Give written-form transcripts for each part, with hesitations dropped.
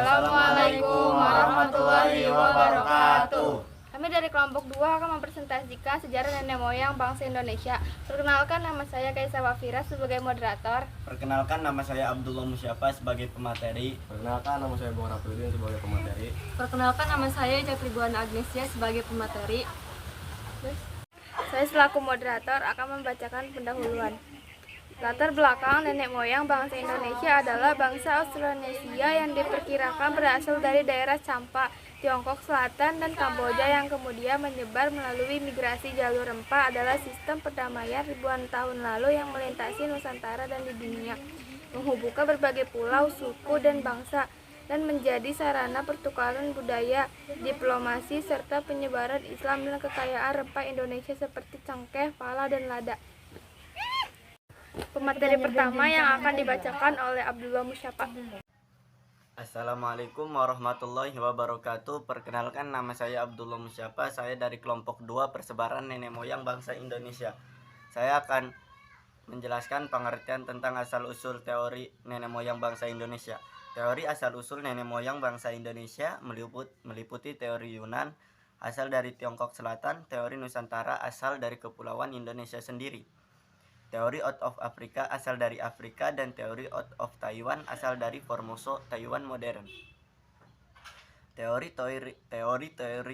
Assalamualaikum warahmatullahi wabarakatuh. Kami dari kelompok 2 akan mempresentasikan sejarah nenek moyang bangsa Indonesia. Perkenalkan, nama saya Kaisa Wafira sebagai moderator. Perkenalkan, nama saya Abdullah Musyafa sebagai pemateri. Perkenalkan, nama saya Bung Raffiudin sebagai pemateri. Perkenalkan, nama saya Capribuana Agnesia sebagai pemateri. Saya selaku moderator akan membacakan pendahuluan. Latar belakang nenek moyang bangsa Indonesia adalah bangsa Austronesia yang diperkirakan berasal dari daerah Champa, Tiongkok Selatan, dan Kamboja yang kemudian menyebar melalui migrasi jalur rempah adalah sistem perdamaian ribuan tahun lalu yang melintasi Nusantara dan di dunia, menghubungkan berbagai pulau, suku, dan bangsa, dan menjadi sarana pertukaran budaya, diplomasi, serta penyebaran Islam dan kekayaan rempah Indonesia seperti cengkeh, pala, dan lada. Pemateri pertama yang akan dibacakan oleh Abdullah Musyafa. Assalamualaikum warahmatullahi wabarakatuh. Perkenalkan, nama saya Abdullah Musyafa. Saya dari kelompok 2 persebaran nenek moyang bangsa Indonesia. Saya akan menjelaskan pengertian tentang asal-usul teori nenek moyang bangsa Indonesia. Teori asal-usul nenek moyang bangsa Indonesia meliputi teori Yunan, asal dari Tiongkok Selatan, teori Nusantara, asal dari Kepulauan Indonesia sendiri, teori out of Afrika, asal dari Afrika, dan teori out of Taiwan, asal dari Formosa, Taiwan modern. Teori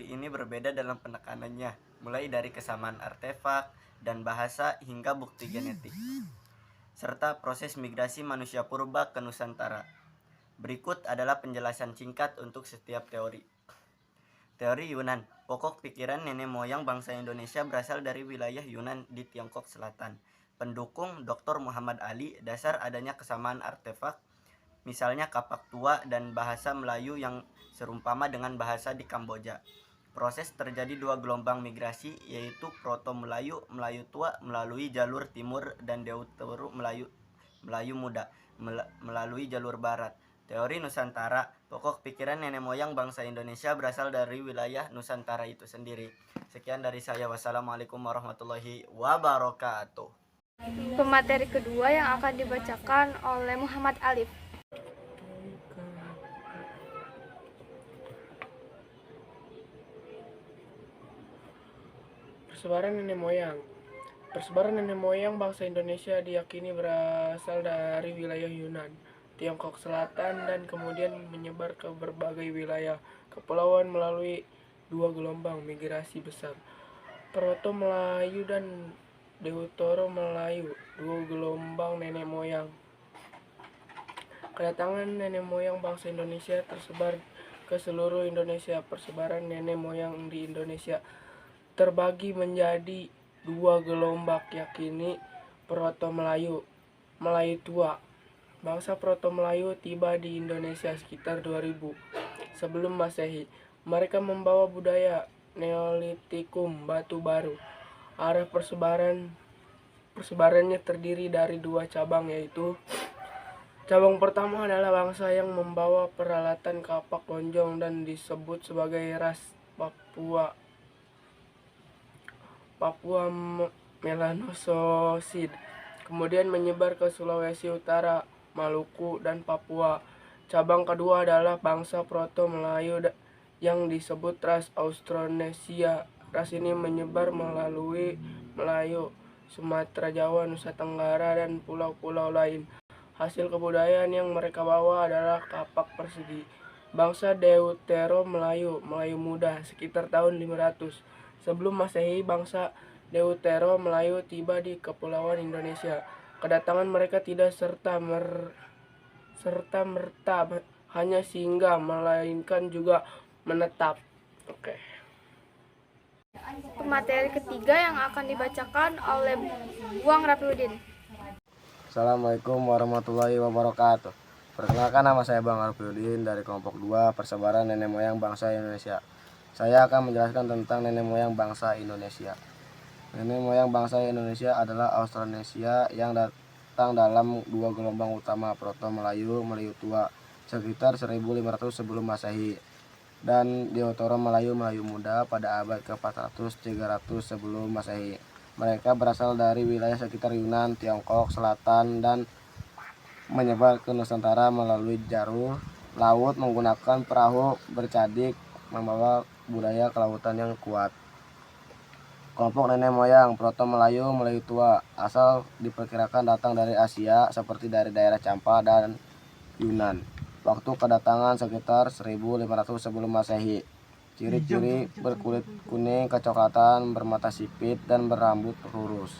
ini berbeda dalam penekanannya, mulai dari kesamaan artefak dan bahasa hingga bukti genetik, serta proses migrasi manusia purba ke Nusantara. Berikut adalah penjelasan singkat untuk setiap teori. Teori Yunan. Pokok pikiran nenek moyang bangsa Indonesia berasal dari wilayah Yunan di Tiongkok Selatan. Pendukung Dr. Muhammad Ali, dasar adanya kesamaan artefak, misalnya kapak tua dan bahasa Melayu yang serumpama dengan bahasa di Kamboja. Proses terjadi 2 gelombang migrasi, yaitu Proto-Melayu, Melayu tua melalui jalur timur, dan Deutero Melayu muda melalui jalur barat. Teori Nusantara. Pokok pikiran nenek moyang bangsa Indonesia berasal dari wilayah Nusantara itu sendiri. Sekian dari saya. Wassalamualaikum warahmatullahi wabarakatuh. Pemateri kedua yang akan dibacakan oleh Muhammad Alif. Persebaran nenek moyang. Persebaran nenek moyang bangsa Indonesia diyakini berasal dari wilayah Yunan, Tiongkok Selatan, dan kemudian menyebar ke berbagai wilayah kepulauan melalui 2 gelombang migrasi besar, Proto-Melayu dan Deutero Melayu, 2 gelombang nenek moyang. Kedatangan nenek moyang bangsa Indonesia tersebar ke seluruh Indonesia. Persebaran nenek moyang di Indonesia terbagi menjadi 2 gelombang, yakni Proto-Melayu, Melayu tua. Bangsa Proto-Melayu tiba di Indonesia sekitar 2000 sebelum Masehi. Mereka membawa budaya Neolitikum batu baru. Arah persebarannya terdiri dari 2 cabang, yaitu cabang pertama adalah bangsa yang membawa peralatan kapak lonjong dan disebut sebagai ras Papua Melanososid, kemudian menyebar ke Sulawesi Utara, Maluku, dan Papua. Cabang kedua adalah bangsa Proto-Melayu yang disebut ras Austronesia. Ras ini menyebar melalui Melayu, Sumatera, Jawa, Nusa Tenggara, dan pulau-pulau lain. Hasil kebudayaan yang mereka bawa adalah kapak persegi. Bangsa Deutero Melayu, Melayu muda, sekitar tahun 500 sebelum Masehi. Bangsa Deutero Melayu tiba di Kepulauan Indonesia. Kedatangan mereka tidak serta-merta hanya singgah, melainkan juga menetap. Pemateri ketiga yang akan dibacakan oleh Bung Raffiudin. Assalamualaikum warahmatullahi wabarakatuh. Perkenalkan, nama saya Bang Raffiudin dari kelompok 2 persebaran nenek moyang bangsa Indonesia. Saya akan menjelaskan tentang nenek moyang bangsa Indonesia. Nenek moyang bangsa Indonesia adalah Austronesia yang datang dalam 2 gelombang utama, Proto-Melayu, Melayu tua, sekitar 1500 sebelum Masehi, dan Deutero Melayu, Melayu muda pada abad ke-400-300 sebelum Masehi. Mereka berasal dari wilayah sekitar Yunan, Tiongkok Selatan, dan menyebar ke Nusantara melalui jalur laut menggunakan perahu bercadik membawa budaya kelautan yang kuat. Kelompok nenek moyang Proto Melayu Melayu tua asal diperkirakan datang dari Asia seperti dari daerah Champa dan Yunan. Waktu kedatangan sekitar 1500 sebelum Masehi. Ciri-ciri berkulit kuning kecoklatan, bermata sipit dan berambut lurus.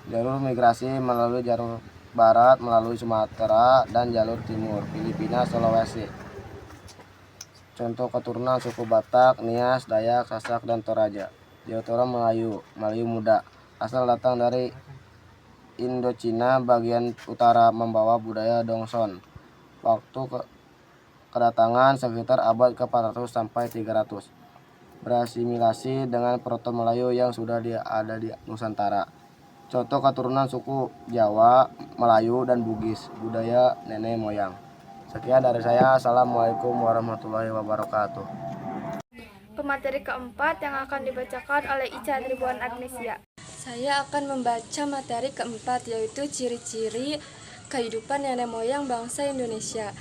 Jalur migrasi melalui jalur barat melalui Sumatera dan jalur timur Filipina Sulawesi. Contoh keturunan suku Batak, Nias, Dayak, Sasak dan Toraja. Diaspora Melayu Melayu muda asal datang dari Indochina bagian utara membawa budaya Dongson. Waktu kedatangan sekitar abad ke-400 sampai 300. Berasimilasi dengan Proto Melayu yang sudah ada di Nusantara. Contoh keturunan suku Jawa, Melayu dan Bugis. Budaya nenek moyang. Sekian dari saya. Assalamualaikum warahmatullahi wabarakatuh. Pemateri keempat yang akan dibacakan oleh Ica Tribuan Agnesia. Saya akan membaca materi keempat, yaitu ciri-ciri kehidupan nenek moyang bangsa Indonesia.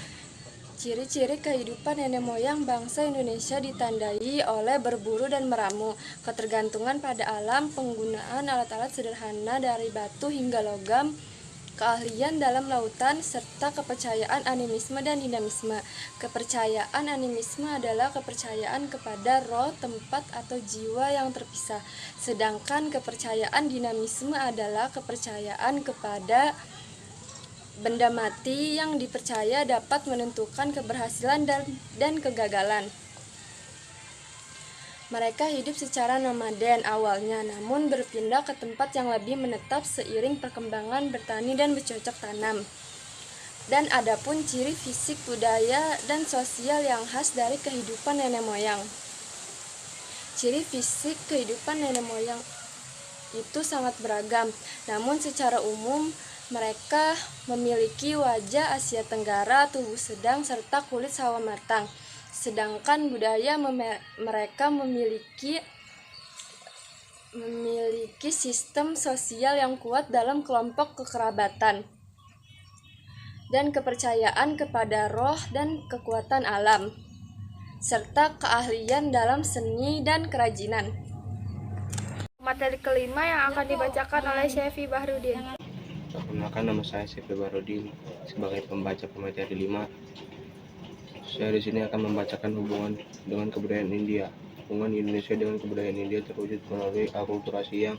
Ciri-ciri kehidupan nenek moyang bangsa Indonesia ditandai oleh berburu dan meramu, ketergantungan pada alam, penggunaan alat-alat sederhana dari batu hingga logam, keahlian dalam lautan, serta kepercayaan animisme dan dinamisme. Kepercayaan animisme adalah kepercayaan kepada roh, tempat, atau jiwa yang terpisah. Sedangkan kepercayaan dinamisme adalah kepercayaan kepada benda mati yang dipercaya dapat menentukan keberhasilan dan kegagalan. Mereka hidup secara nomaden awalnya, namun berpindah ke tempat yang lebih menetap seiring perkembangan bertani dan bercocok tanam. Dan adapun ciri fisik, budaya, dan sosial yang khas dari kehidupan nenek moyang. Ciri fisik kehidupan nenek moyang itu sangat beragam, namun secara umum mereka memiliki wajah Asia Tenggara, tubuh sedang, serta kulit sawo matang. Sedangkan budaya mereka memiliki sistem sosial yang kuat dalam kelompok kekerabatan dan kepercayaan kepada roh dan kekuatan alam, serta keahlian dalam seni dan kerajinan. Materi kelima yang akan dibacakan oleh Syefi Bahrudin. Perkenalkan, nama saya Syefi Bahrudin sebagai pembaca pemateri 5. Saya di sini akan membacakan hubungan dengan kebudayaan India. Hubungan Indonesia dengan kebudayaan India terwujud melalui akulturasi yang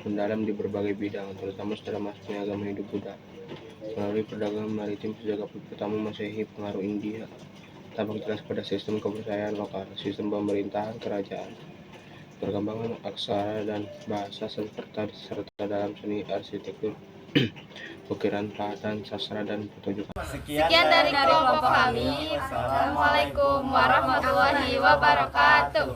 mendalam di berbagai bidang, terutama setelah masuknya agama Hindu Buddha. Melalui perdagangan maritim sejak abad pertama Masehi, pengaruh India tampak jelas pada sistem kepercayaan lokal, sistem pemerintahan kerajaan, perkembangan aksara dan bahasa serta dalam seni arsitektur, ukiran, paatan, sastra, dan pertunjukan. Sekian dari kelompok kami. Assalamualaikum warahmatullahi wabarakatuh.